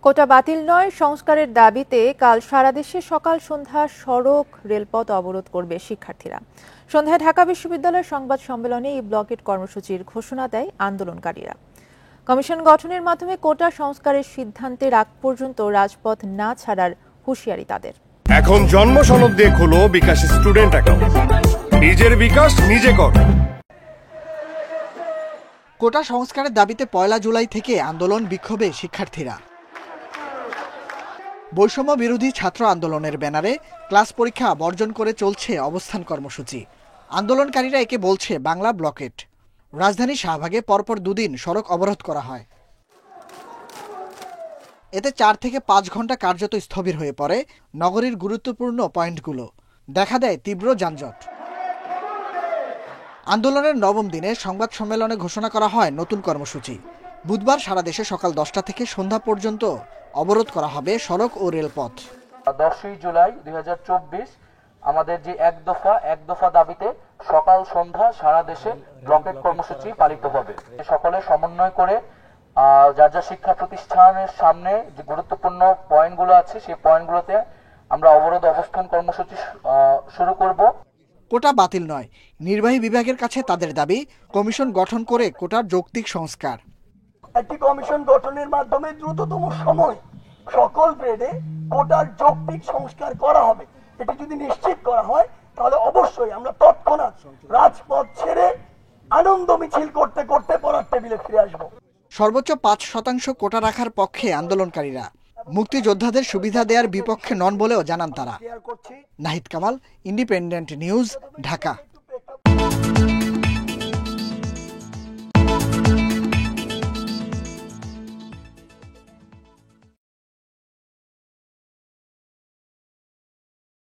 কোটা বাতিল নয়, সংস্কারের দাবিতে কাল সারা দেশে সকাল সন্ধ্যা সড়ক রেলপথ অবরোধ করবে শিক্ষার্থীরা। সন্ধ্যায় ঢাকা বিশ্ববিদ্যালয়ের সংবাদ সম্মেলনে এই ব্লকেট কর্মসূচির ঘোষণা দেয় আন্দোলনকারীরা। কমিশন গঠনের মাধ্যমে কোটা সংস্কারের সিদ্ধান্তের আগ পর্যন্ত রাজপথ না ছাড়ার হুঁশিয়ারি তাদের। এখন জন্ম সনদ দিয়ে খোলো বিকাশ স্টুডেন্ট অ্যাকাউন্ট, নিজের বিকাশ নিজে কর। কোটা সংস্কারের দাবিতে 1 জুলাই থেকে আন্দোলন বিক্ষোভে শিক্ষার্থীরা। বৈষম্য বিরোধী ছাত্র আন্দোলনের ব্যানারে ক্লাস পরীক্ষা বর্জন করে চলছে অবস্থান কর্মসূচি। আন্দোলনকারীরা একে বলছে বাংলা ব্লকেট। রাজধানী শাহবাগে পরপর 2 দিন সড়ক অবরোধ করা হয়। এতে 4 থেকে 5 ঘন্টা কার্যত স্থবির হয়ে পড়ে নগরীর গুরুত্বপূর্ণ পয়েন্টগুলো। দেখা দেয় তীব্র যানজট। আন্দোলনের 9ম দিনে সংবাদ সম্মেলনে ঘোষণা করা হয় নতুন কর্মসূচি। বুধবার সারা দেশে সকাল 10টা থেকে সন্ধ্যা পর্যন্ত অবরোধ করা হবে সড়ক ও রেলপথ। 10 জুলাই 2024 আমাদের যে এক দফা দাবিতে সকাল সন্ধ্যা সারা দেশে ব্লকেট কর্মসূচি পালিত হবে। সকলে সমন্বয় করে যার যা শিক্ষা প্রতিষ্ঠানের সামনে যে গুরুত্বপূর্ণ পয়েন্টগুলো আছে সেই পয়েন্টগুলোতে আমরা অবরোধ অবস্থান কর্মসূচি শুরু করব। কোটা বাতিল নয়, নির্বাহী বিভাগের কাছে তাদের দাবি কমিশন গঠন করে কোটার যৌক্তিক সংস্কার। একটি কমিশন গঠনের মাধ্যমে দ্রুততম সময় সকল গ্রেডে কোটার যৌক্তিক সংস্কার করা হবে। এটি যদি নিশ্চিত করা হয় তাহলে অবশ্যই আমরা তৎক্ষণাৎ রাজপথ ছেড়ে আনন্দ মিছিল করতে করতে পড়ার টেবিলে ফিরে আসব। সর্বোচ্চ 5% কোটা রাখার পক্ষে আন্দোলনকারীরা, মুক্তিযোদ্ধাদের সুবিধা দেওয়ার বিপক্ষে নন বলেও জানান তারা। Nahid Kamal, independent news, Dhaka.